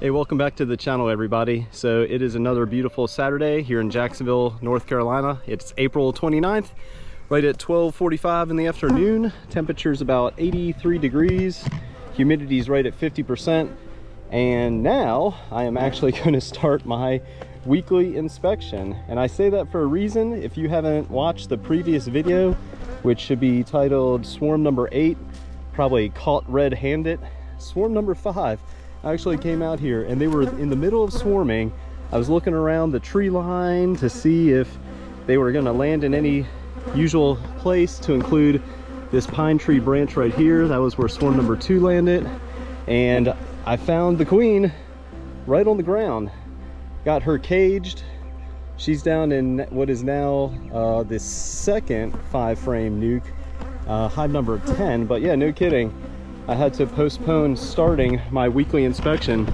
Hey, welcome back to the channel, everybody. So it is another beautiful Saturday here in Jacksonville, North Carolina. It's April 29th, right at 12:45 in the afternoon. Temperature's about 83 degrees. Humidity's right at 50%. And now I am actually going to start my weekly inspection. And I say that for a reason. If you haven't watched the previous video, which should be titled Swarm Number 8, probably caught red-handed. Swarm Number 5. I actually came out here and they were in the middle of swarming. I was looking around the tree line to see if they were going to land in any usual place, to include this pine tree branch right here. That was where swarm number 2 landed, and I found the queen right on the ground. Got her caged. She's down in what is now the second 5-frame nuke, hive number 10. But yeah, no kidding, I had to postpone starting my weekly inspection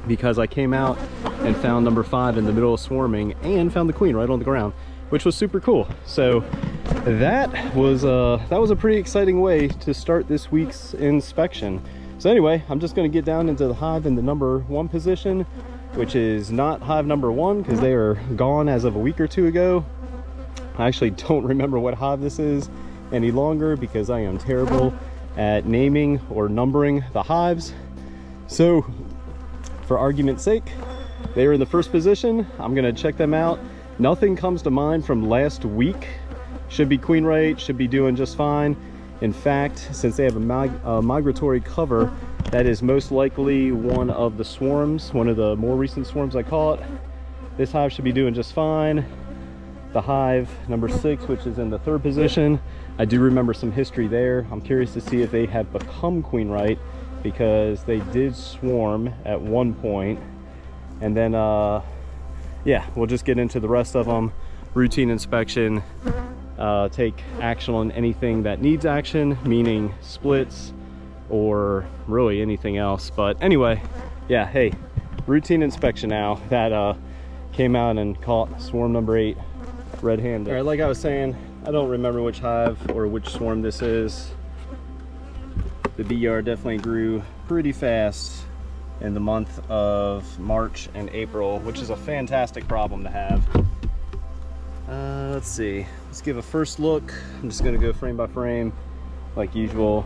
because I came out and found number 5 in the middle of swarming and found the queen right on the ground, which was super cool. So that was a pretty exciting way to start this week's inspection. So anyway, I'm just going to get down into the hive in the number 1 position, which is not hive number 1 because they are gone as of a week or two ago. I actually don't remember what hive this is any longer because I am terrible at naming or numbering the hives. So for argument's sake, they are in the first position. I'm going to check them out. Nothing comes to mind from last week. Should be queen right, should be doing just fine. In fact, since they have a migratory cover, that is most likely one of the swarms, one of the more recent swarms I caught. This hive should be doing just fine. The hive number 6, which is in the 3rd position, I do remember some history there. I'm curious to see if they have become queen right, because they did swarm at one point. And then yeah, we'll just get into the rest of them. Routine inspection, take action on anything that needs action, meaning splits or really anything else. But anyway, yeah, hey, routine inspection now. That came out and caught swarm number 8 red-handed. All right, like I was saying, I don't remember which hive or which swarm this is. The beeyard definitely grew pretty fast in the month of March and April, which is a fantastic problem to have. Let's see, let's give a first look. I'm just gonna go frame by frame like usual,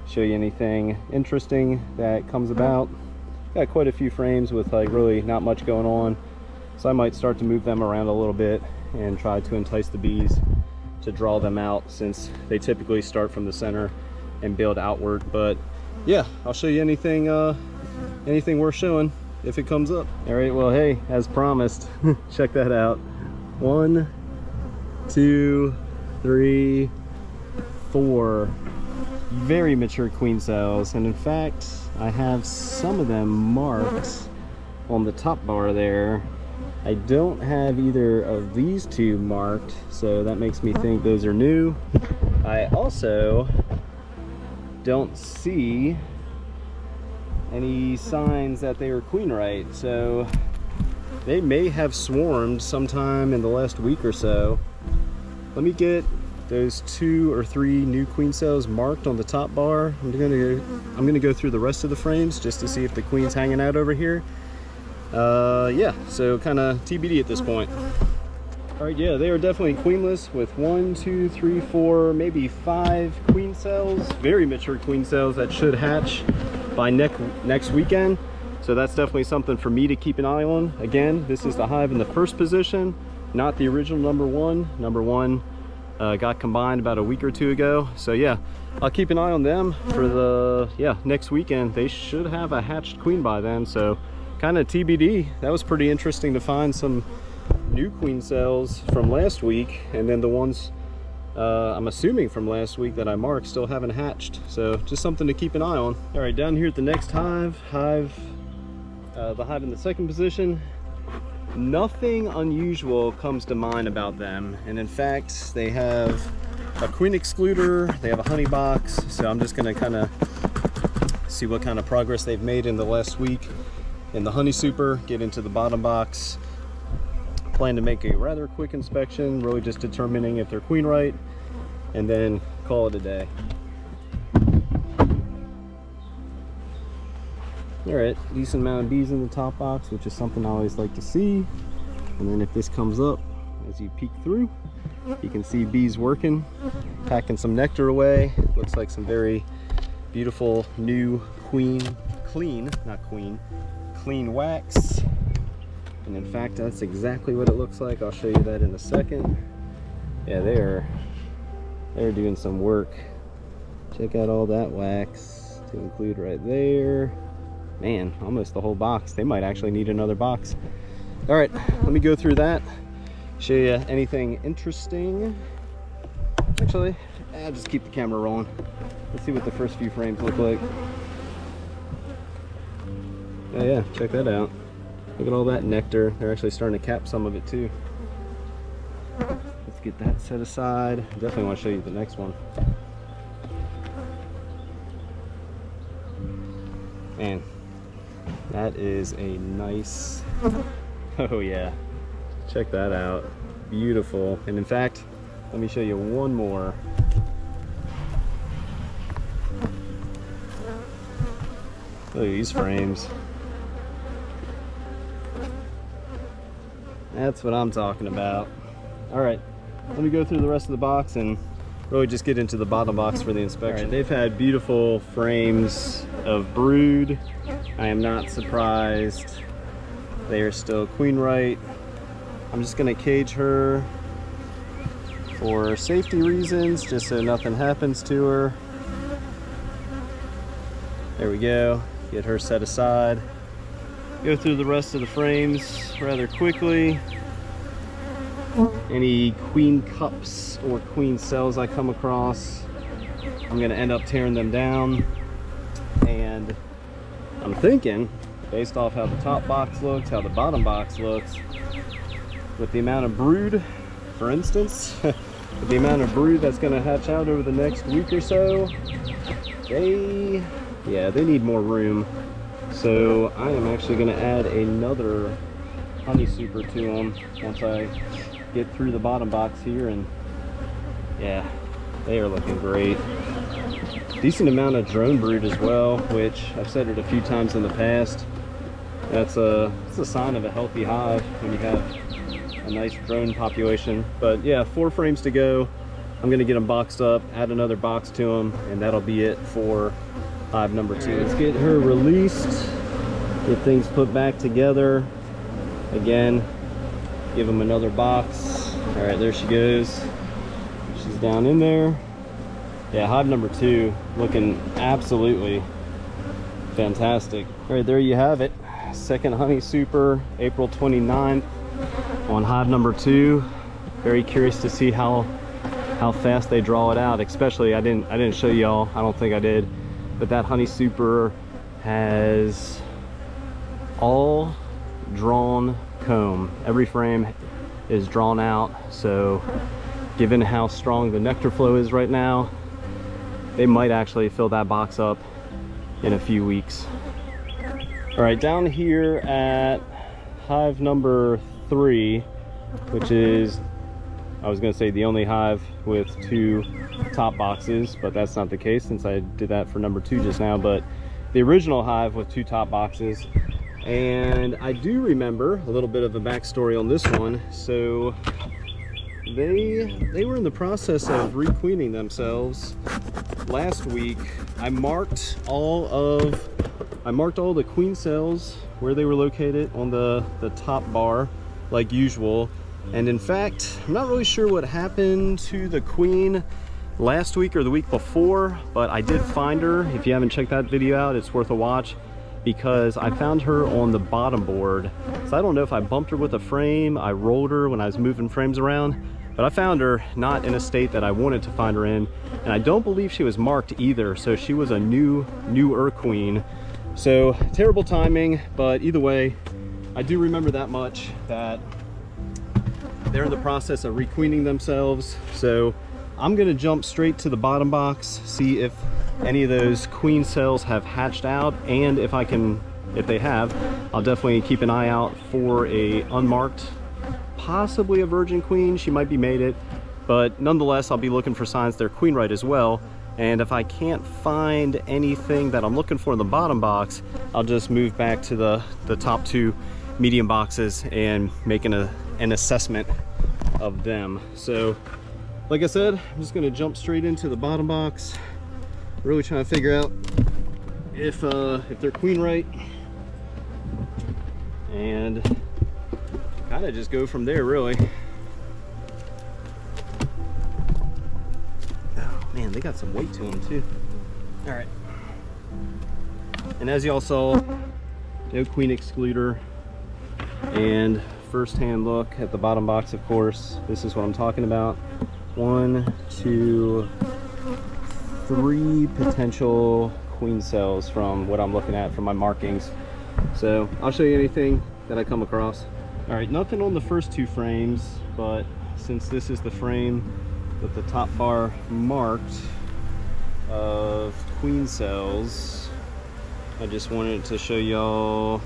show you anything interesting that comes about. Got quite a few frames with like really not much going on, so I might start to move them around a little bit and try to entice the bees to draw them out, since they typically start from the center and build outward. But yeah, I'll show you anything anything worth showing if it comes up. All right, well, hey, as promised, check that out. 1, 2, 3, 4 very mature queen cells, and in fact I have some of them marked on the top bar there. I don't have either of these 2 marked, so that makes me think those are new. I also don't see any signs that they are queen right, so they may have swarmed sometime in the last week or so. Let me get those 2 or 3 new queen cells marked on the top bar. I'm gonna go through the rest of the frames just to see if the queen's hanging out over here. Yeah, so kind of TBD at this point. All right, yeah, they are definitely queenless, with 1, 2, 3, 4, maybe 5 queen cells, very mature queen cells that should hatch by next weekend. So that's definitely something for me to keep an eye on. Again, this is the hive in the 1st position, not the original number 1. Number 1 got combined about a week or 2 ago. So yeah, I'll keep an eye on them for the next weekend. They should have a hatched queen by then, so kind of TBD. That was pretty interesting to find some new queen cells from last week, and then the ones I'm assuming from last week that I marked still haven't hatched. So just something to keep an eye on. All right, down here at the next hive, the hive in the 2nd position, nothing unusual comes to mind about them. And in fact, they have a queen excluder, they have a honey box. So I'm just gonna kind of see what kind of progress they've made in the last week in the honey super, get into the bottom box. Plan to make a rather quick inspection, really just determining if they're queen right, and then call it a day. All right, decent amount of bees in the top box, which is something I always like to see. And then if this comes up, as you peek through, you can see bees working, packing some nectar away. Looks like some very beautiful new clean wax. And in fact, that's exactly what it looks like. I'll show you that in a second. Yeah, they're doing some work. Check out all that wax to include right there. Man, almost the whole box. They might actually need another box. All right, let me go through that, show you anything interesting. Actually, I'll just keep the camera rolling. Let's see what the first few frames look like. Oh yeah, check that out. Look at all that nectar. They're actually starting to cap some of it too. Let's get that set aside. Definitely want to show you the next one. Man, that is a nice, oh yeah, check that out. Beautiful. And in fact, let me show you one more. Look at these frames. That's what I'm talking about. All right, let me go through the rest of the box and really just get into the bottom box for the inspection. Right, they've had beautiful frames of brood. I am not surprised. They are still queen right. I'm just gonna cage her for safety reasons, just so nothing happens to her. There we go, get her set aside. Go through the rest of the frames rather quickly. Any queen cups or queen cells I come across, I'm gonna end up tearing them down. And I'm thinking, based off how the top box looks, how the bottom box looks, with the amount of brood, for instance, with the amount of brood that's gonna hatch out over the next week or so, they need more room. So I am actually gonna add another honey super to them once I get through the bottom box here, and yeah, they are looking great. Decent amount of drone brood as well, which I've said it a few times in the past. It's a sign of a healthy hive when you have a nice drone population. But yeah, 4 frames to go. I'm gonna get them boxed up, add another box to them, and that'll be it for hive number 2. Let's get her released, get things put back together. Again, give them another box. All right, there she goes. She's down in there. Yeah, hive number 2 looking absolutely fantastic. All right, there you have it. Second honey super, April 29th on hive number 2. Very curious to see how fast they draw it out. Especially, I didn't show y'all. I don't think I did. But that honey super has all drawn comb. Every frame is drawn out. So given how strong the nectar flow is right now, they might actually fill that box up in a few weeks. All right, down here at hive number 3, which is, I was gonna say the only hive with 2 top boxes, but that's not the case since I did that for number 2 just now, but the original hive with 2 top boxes. And I do remember a little bit of a backstory on this one. So they were in the process of requeening themselves last week. I marked all the queen cells where they were located on the top bar like usual. And in fact, I'm not really sure what happened to the queen last week or the week before, but I did find her. If you haven't checked that video out, it's worth a watch, because I found her on the bottom board. So I don't know if I bumped her with a frame, I rolled her when I was moving frames around, but I found her not in a state that I wanted to find her in. And I don't believe she was marked either, so she was a newer queen. So terrible timing, but either way, I do remember that much, that they're in the process of requeening themselves. So I'm gonna jump straight to the bottom box, see if any of those queen cells have hatched out, and if they have, I'll definitely keep an eye out for a unmarked, possibly a virgin queen. She might be mated, but nonetheless, I'll be looking for signs they're queen right as well. And if I can't find anything that I'm looking for in the bottom box, I'll just move back to the top 2 medium boxes and make an assessment of them. So like I said, I'm just gonna jump straight into the bottom box, really trying to figure out if they're queen right, and kind of just go from there, really. Oh man, they got some weight to them too. All right, and as y'all saw, no queen excluder, and first-hand look at the bottom box. Of course, this is what I'm talking about. 1, 2, 3 potential queen cells from what I'm looking at from my markings. So I'll show you anything that I come across. All right, nothing on the first 2 frames, but since this is the frame with the top bar marked of queen cells, I just wanted to show y'all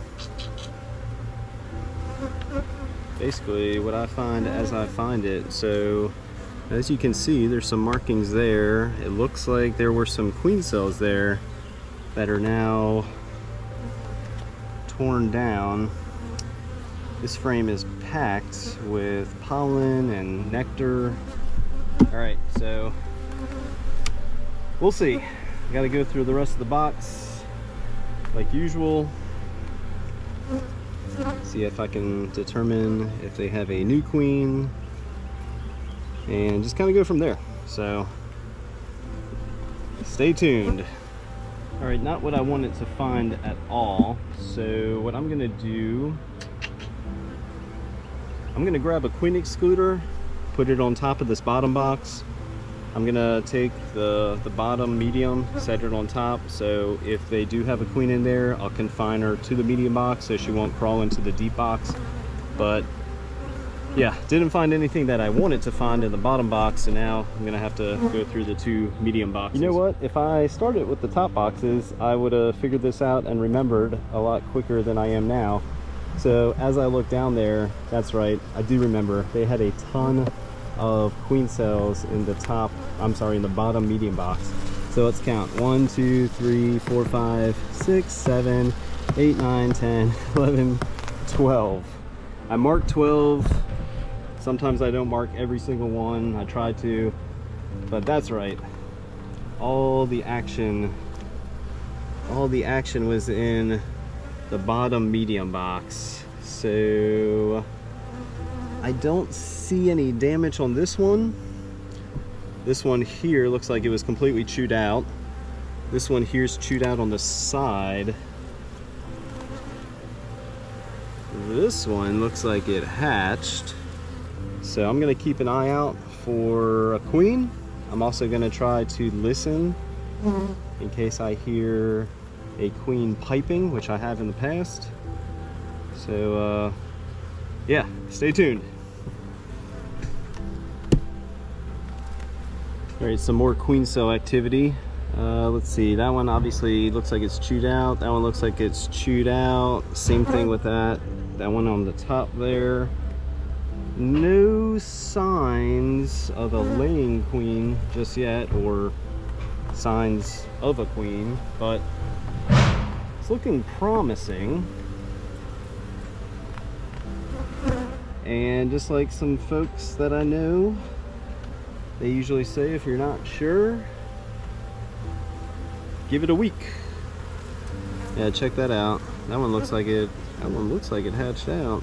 basically what I find as I find it. So as you can see, there's some markings there. It looks like there were some queen cells there that are now torn down. This frame is packed with pollen and nectar. All right, so we'll see. I gotta go through the rest of the box like usual. See if I can determine if they have a new queen, and just kind of go from there. So stay tuned. All right, not what I wanted to find at all. So what I'm gonna do, I'm gonna grab a queen excluder, put it on top of this bottom box. I'm gonna take the bottom medium, set it on top, so if they do have a queen in there, I'll confine her to the medium box so she won't crawl into the deep box. But yeah, didn't find anything that I wanted to find in the bottom box, so now I'm gonna have to go through the 2 medium boxes. You know what? If I started with the top boxes, I would have figured this out and remembered a lot quicker than I am now. So as I look down there, that's right, I do remember they had a ton of queen cells in the top, I'm sorry, in the bottom medium box. So let's count. 1, 2, 3, 4, 5, 6, 7, 8, 9, 10, 11, 12. I marked 12. Sometimes I don't mark every single one. I try to, but that's right. All the action was in the bottom medium box. So I don't see any damage on this one. This one here looks like it was completely chewed out. This one here's chewed out on the side. This one looks like it hatched. So I'm gonna keep an eye out for a queen. I'm also gonna try to listen in case I hear a queen piping, which I have in the past. So yeah, stay tuned. All right, some more queen cell activity. Let's see, that one obviously looks like it's chewed out. That one looks like it's chewed out. Same thing with that. That one on the top there. No signs of a laying queen just yet, or signs of a queen, but it's looking promising. And just like some folks that I know, they usually say if you're not sure, give it a week. Yeah, check that out. That one looks like it hatched out.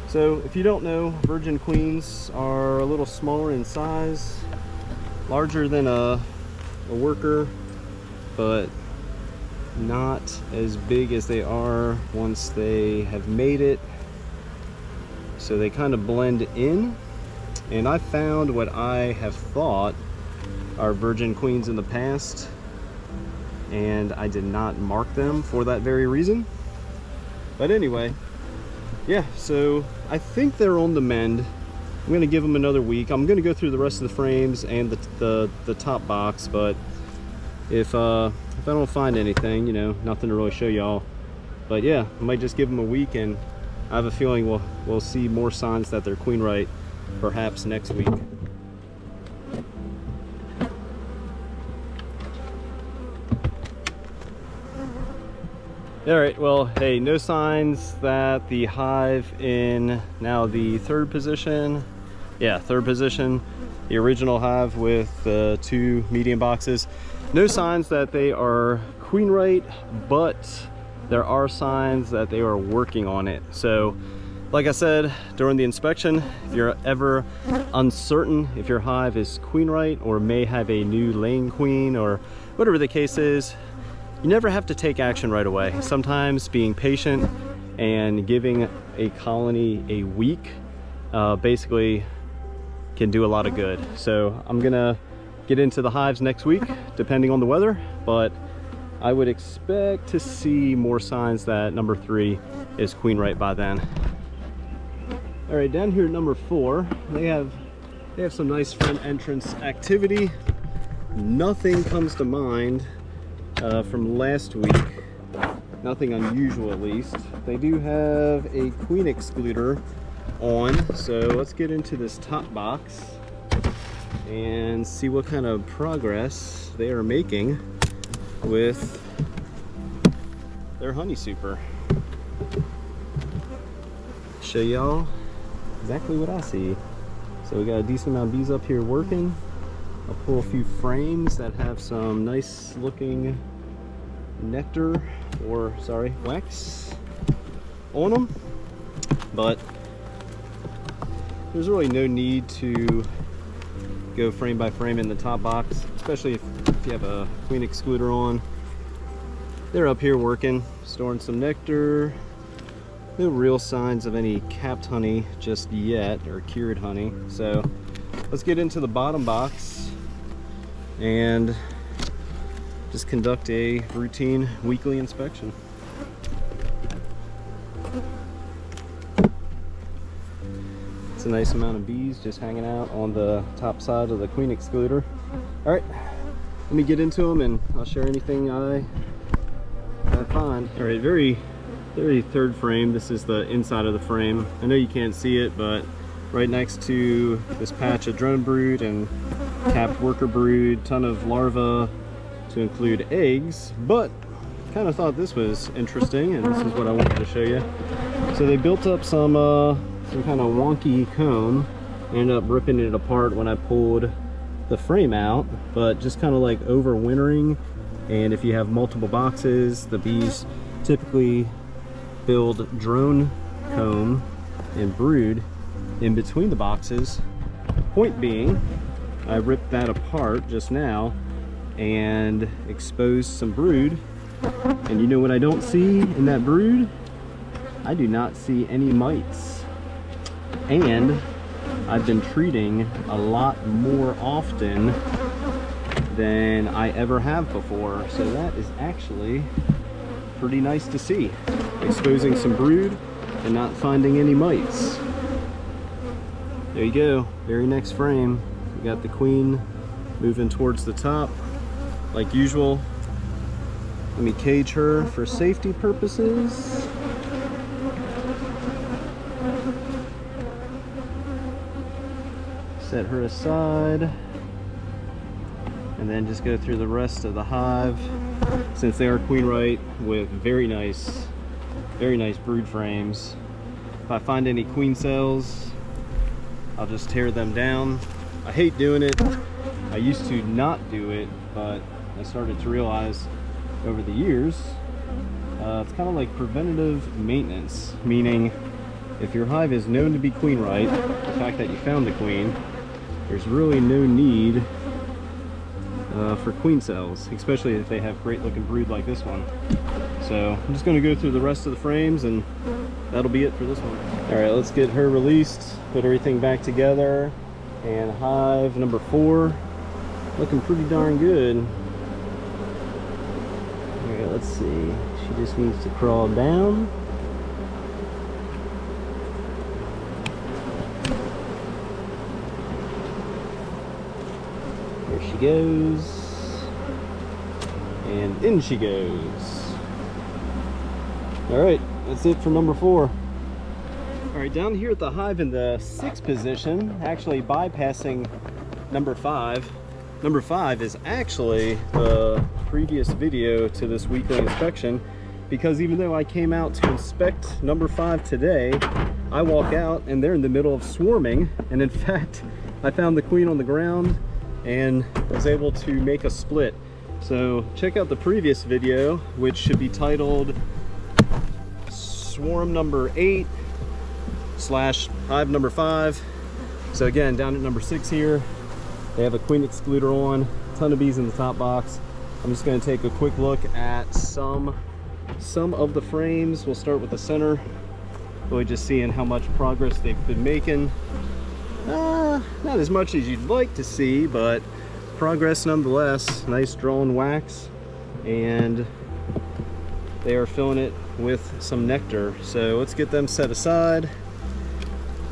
So if you don't know, virgin queens are a little smaller in size, larger than a worker, but not as big as they are once they have made it. So they kind of blend in. And I found what I have thought are virgin queens in the past, and I did not mark them for that very reason. But anyway, yeah, so I think they're on the mend. I'm gonna give them another week. I'm gonna go through the rest of the frames and the top box, but if I don't find anything, you know, nothing to really show y'all. But yeah, I might just give them a week, and I have a feeling we'll see more signs that they're queen right perhaps next week. All right, well, hey, no signs that the hive in now the third position, third position, the original hive with the 2 medium boxes, no signs that they are queen right, but there are signs that they are working on it. So like I said during the inspection, if you're ever uncertain if your hive is queen right or may have a new laying queen or whatever the case is, you never have to take action right away. Sometimes being patient and giving a colony a week basically can do a lot of good. So I'm gonna get into the hives next week depending on the weather, but I would expect to see more signs that number 3 is queen right by then. All right, down here at number 4, they have some nice front entrance activity. Nothing comes to mind from last week, nothing unusual at least. They do have a queen excluder on, so let's get into this top box and see what kind of progress they are making with their honey super. Show y'all exactly what I see. So we got a decent amount of bees up here working. I'll pull a few frames that have some nice looking nectar, or sorry, wax on them, but there's really no need to go frame by frame in the top box, especially if you have a queen excluder on. They're up here working, storing some nectar. No real signs of any capped honey just yet, or cured honey. So let's get into the bottom box and just conduct a routine weekly inspection. It's a nice amount of bees just hanging out on the top side of the queen excluder. All right, let me get into them and I'll share anything I find. All right, very third frame. This is the inside of the frame. I know you can't see it, but right next to this patch of drone brood and capped worker brood, ton of larvae to include eggs, but kind of thought this was interesting, and this is what I wanted to show you. So they built up some kind of wonky comb. I ended up ripping it apart when I pulled the frame out, but just kind of like overwintering. And if you have multiple boxes, the bees typically build drone comb and brood in between the boxes. Point being, I ripped that apart just now and exposed some brood, and you know what I don't see in that brood? I do not see any mites, and I've been treating a lot more often than I ever have before, so that is actually pretty nice to see. Exposing some brood and not finding any mites. There you go, very next frame. We got the queen moving towards the top like usual. Let me cage her for safety purposes. Set her aside and then just go through the rest of the hive, since they are queen right with very nice brood frames. If I find any queen cells, I'll just tear them down. I hate doing it. I used to not do it, but I started to realize over the years it's kind of like preventative maintenance, meaning if your hive is known to be queen right, the fact that you found the queen, there's really no need for queen cells, especially if they have great looking brood like this one. So I'm just going to go through the rest of the frames and that'll be it for this one. All right, let's get her released, put everything back together, and hive number 4 looking pretty darn good. All right, let's see. She just needs to crawl down. There she goes. And in she goes. All right, that's it for number 4. All right, down here at the hive in the 6th position, actually bypassing number 5. Number 5 is actually the previous video to this weekly inspection. because even though I came out to inspect number 5 today, I walk out and they're in the middle of swarming. And in fact, I found the queen on the ground and was able to make a split. So check out the previous video, which should be titled Swarm number 8 / hive number 5. So again, down at number 6 here, they have a queen excluder on, a ton of bees in the top box. I'm just going to take a quick look at some of the frames. We'll start with the center, really just seeing how much progress they've been making. Not as much as you'd like to see, but progress nonetheless. Nice drawn wax, and they are filling it with some nectar. So let's get them set aside.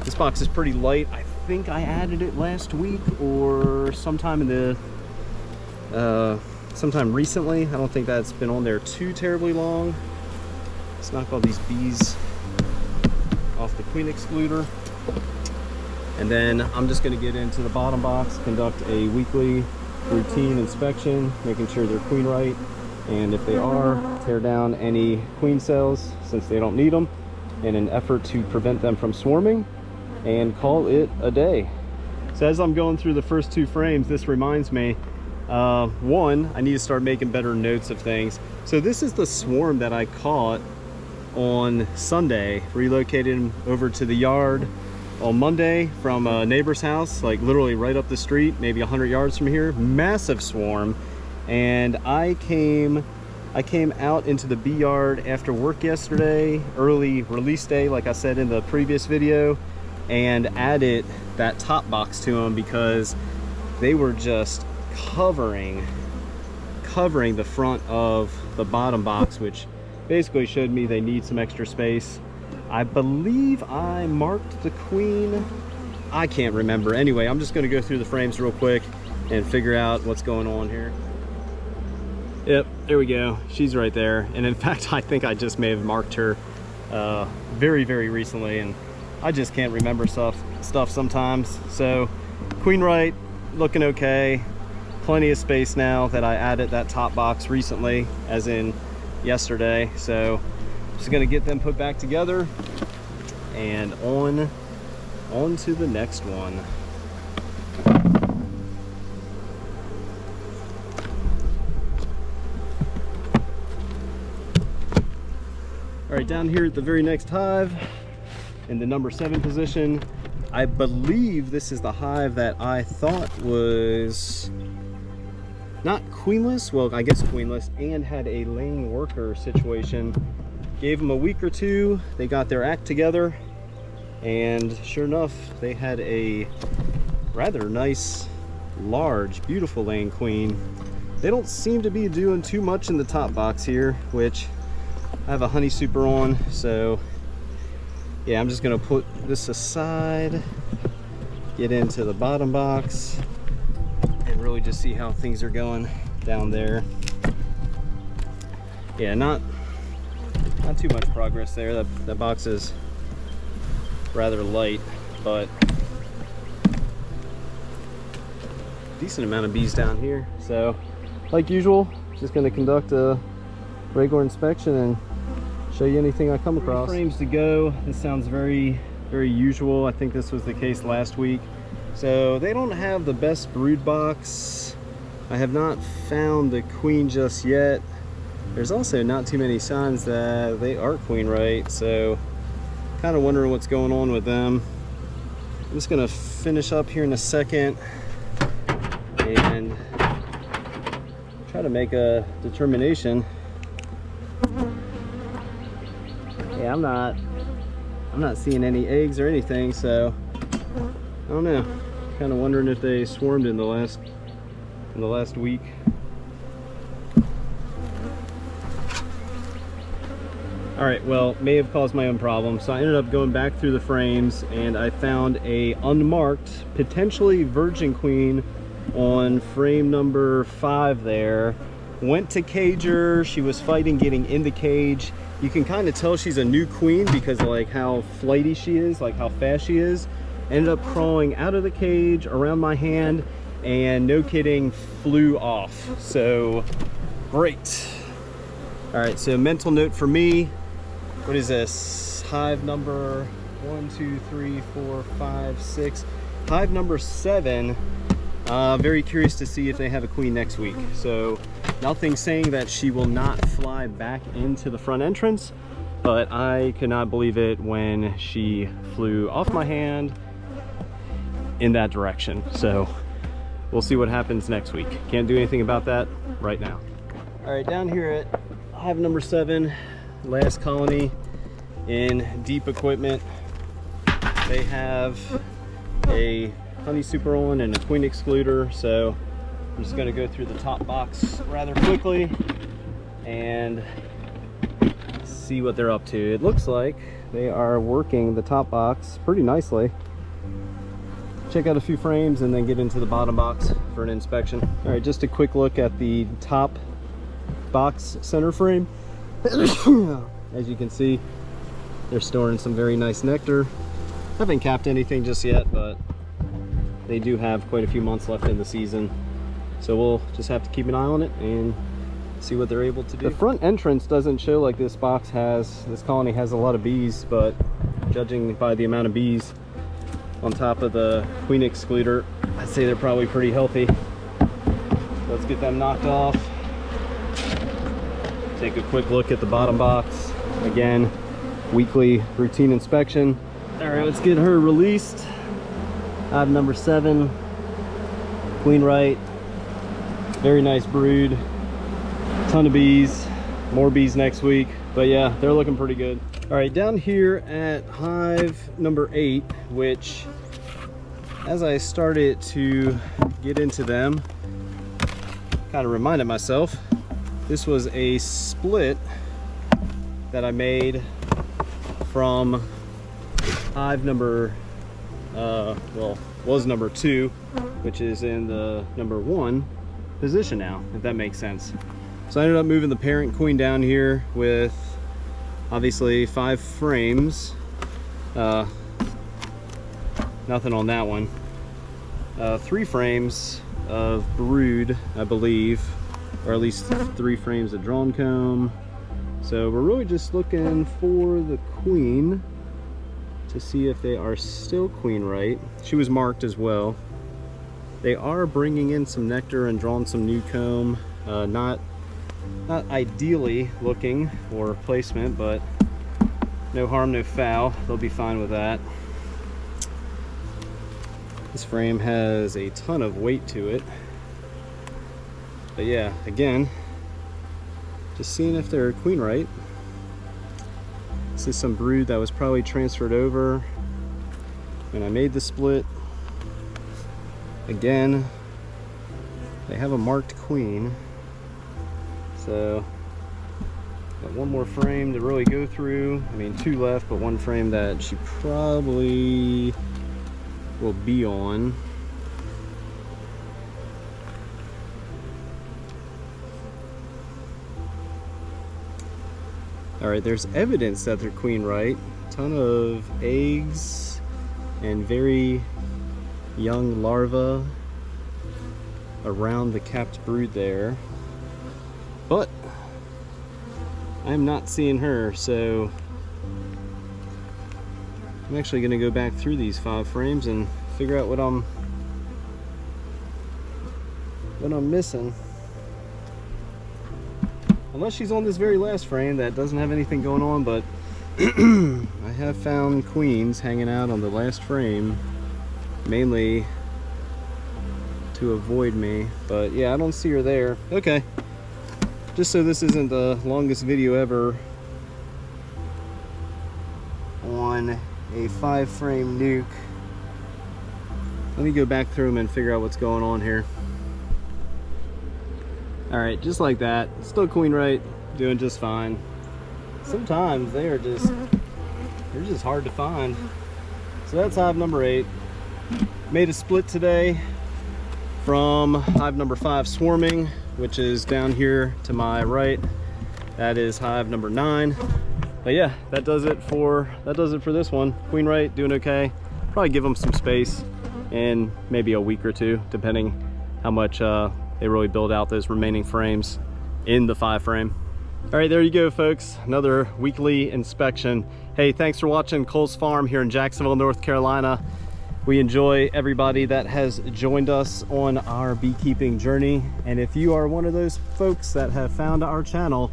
This box is pretty light. I think I added it last week or sometime in the sometime recently. I don't think that's been on there too terribly long. Let's knock all these bees off the queen excluder. And then I'm just going to get into the bottom box, conduct a weekly routine inspection, making sure they're queen right. And if they are, tear down any queen cells since they don't need them in an effort to prevent them from swarming, and call it a day. So as I'm going through the first 2 frames, this reminds me, one, I need to start making better notes of things. So this is the swarm that I caught on Sunday, relocated him over to the yard on Monday from a neighbor's house, like literally right up the street, maybe 100 yards from here. Massive swarm. And I came out into the bee yard after work yesterday, early release day, like I said in the previous video, and added that top box to them because they were just covering the front of the bottom box, which basically showed me they need some extra space. I believe I marked the queen. I can't remember. Anyway, I'm just going to go through the frames real quick and figure out what's going on here. Yep, there we go. She's right there. And in fact, I think I just may have marked her very, very recently, and I just can't remember stuff sometimes. So queen right, looking okay. Plenty of space now that I added that top box recently, as in yesterday. So just gonna get them put back together and on to the next one. All right, down here at the very next hive, in the number 7 position, I believe this is the hive that I thought was not queenless, well, I guess queenless, and had a laying worker situation. Gave them a week or 2, they got their act together, and sure enough, they had a rather nice, large, beautiful laying queen. They don't seem to be doing too much in the top box here, which I have a honey super on, so yeah, I'm just gonna put this aside, get into the bottom box, and really just see how things are going down there. Yeah, not too much progress there. That box is rather light, but decent amount of bees down here. So, like usual, just gonna conduct a regular inspection and show you anything I come across. 3 frames to go. This sounds very, very usual. I think this was the case last week. So they don't have the best brood box. I have not found the queen just yet. There's also not too many signs that they are queen right, so kind of wondering what's going on with them. I'm just gonna finish up here in a second and try to make a determination. Yeah, I'm not seeing any eggs or anything, so I don't know. Kind of wondering if they swarmed in the last week. All right, well, may have caused my own problem. So I ended up going back through the frames and I found a unmarked, potentially virgin queen on frame number 5 there. Went to cage her, she was fighting getting in the cage. You can kind of tell she's a new queen because of like how flighty she is, like how fast she is. Ended up crawling out of the cage around my hand and no kidding, flew off. So great. All right, so mental note for me, what is this? Hive number 1, 2, 3, 4, 5, 6. Hive number 7. Very curious to see if they have a queen next week. So nothing saying that she will not fly back into the front entrance, but I could not believe it when she flew off my hand in that direction. So we'll see what happens next week. Can't do anything about that right now. All right, down here at hive number 7, last colony in deep equipment. They have a honey super on and a queen excluder, so I'm just going to go through the top box rather quickly and see what they're up to. It looks like they are working the top box pretty nicely. Check out a few frames and then get into the bottom box for an inspection. All right, just a quick look at the top box center frame. As you can see, they're storing some very nice nectar. Haven't capped anything just yet, but they do have quite a few months left in the season, so we'll just have to keep an eye on it and see what they're able to do. The front entrance doesn't show like this colony has a lot of bees, but judging by the amount of bees on top of the queen excluder, I'd say they're probably pretty healthy. Let's get them knocked off. Take a quick look at the bottom box. Again, weekly routine inspection. All right, let's get her released. Hive number 7, queen right, very nice brood, ton of bees, more bees next week, but yeah, they're looking pretty good. All right, down here at hive number 8, which as I started to get into them, kind of reminded myself, this was a split that I made from hive number well, was number 2, which is in the number 1 position now, if that makes sense. So I ended up moving the parent queen down here with obviously 5 frames. Nothing on that one. 3 frames of brood, I believe, or at least 3 frames of drawn comb. So we're really just looking for the queen to see if they are still queen right. She was marked as well. They are bringing in some nectar and drawn some new comb. Not ideally looking for placement, but no harm, no foul. They'll be fine with that. This frame has a ton of weight to it. But yeah, again, just seeing if they're queen right. This is some brood that was probably transferred over when I made the split. Again, they have a marked queen. So, got one more frame to really go through. I mean, 2 left, but 1 frame that she probably will be on. All right, there's evidence that they're queen right. Ton of eggs and very young larvae around the capped brood there. But I'm not seeing her, so I'm actually gonna go back through these 5 frames and figure out what I'm missing. Unless she's on this very last frame that doesn't have anything going on, but I have found queens hanging out on the last frame, mainly to avoid me. But yeah, I don't see her there. Okay, just so this isn't the longest video ever on a 5-frame nuke, let me go back through them and figure out what's going on here. All right, just like that, still queen right, doing just fine. Sometimes they're just hard to find. So that's hive number 8. Made a split today from hive number 5 swarming, which is down here to my right. That is hive number 9. But yeah, that does it for this one. Queen right, doing okay. Probably give them some space in maybe a week or 2, depending how much they really build out those remaining frames in the 5 frame. All right, there you go, folks. Another weekly inspection. Hey, thanks for watching Cole's Farm here in Jacksonville, North Carolina. We enjoy everybody that has joined us on our beekeeping journey. And if you are one of those folks that have found our channel,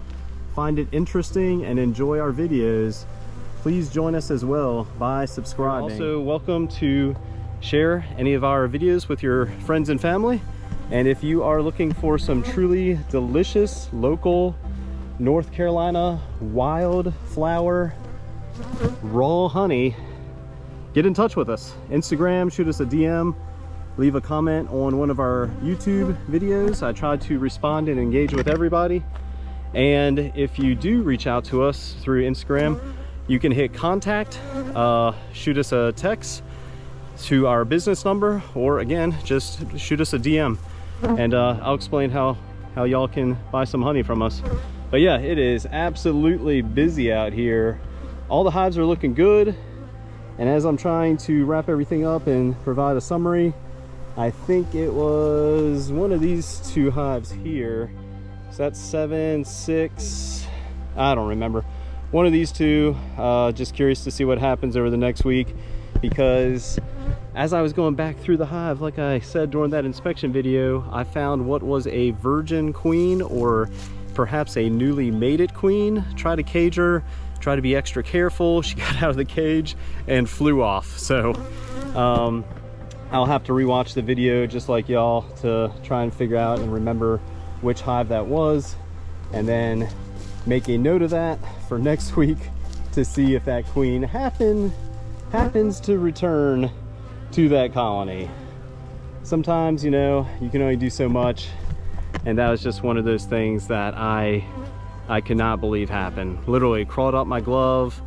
find it interesting and enjoy our videos, please join us as well by subscribing. Also, welcome to share any of our videos with your friends and family. And if you are looking for some truly delicious local North Carolina wildflower raw honey, get in touch with us. Instagram, shoot us a DM, leave a comment on one of our YouTube videos. I try to respond and engage with everybody. And if you do reach out to us through Instagram, you can hit contact, shoot us a text to our business number, or again, just shoot us a DM, and I'll explain how y'all can buy some honey from us. But yeah, it is absolutely busy out here. All the hives are looking good. And as I'm trying to wrap everything up and provide a summary, I think it was one of these two hives here. So that's 7, 6, I don't remember. One of these two, just curious to see what happens over the next week, because as I was going back through the hive, like I said during that inspection video, I found what was a virgin queen, or perhaps a newly mated queen. Tried to cage her, tried to be extra careful. She got out of the cage and flew off. So I'll have to rewatch the video just like y'all to try and figure out and remember which hive that was, and then make a note of that for next week to see if that queen happens to return to that colony. Sometimes, you know, you can only do so much, and that was just one of those things that I cannot believe happened. Literally crawled up my glove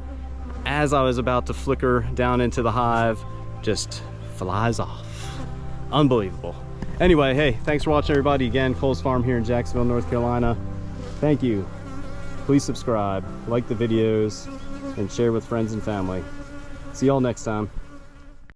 as I was about to flicker down into the hive, just flies off. Unbelievable. Anyway, hey, thanks for watching, everybody. Again, Cole's Farm here in Jacksonville, North Carolina. Thank you. Please subscribe, like the videos, and share with friends and family. See y'all next time.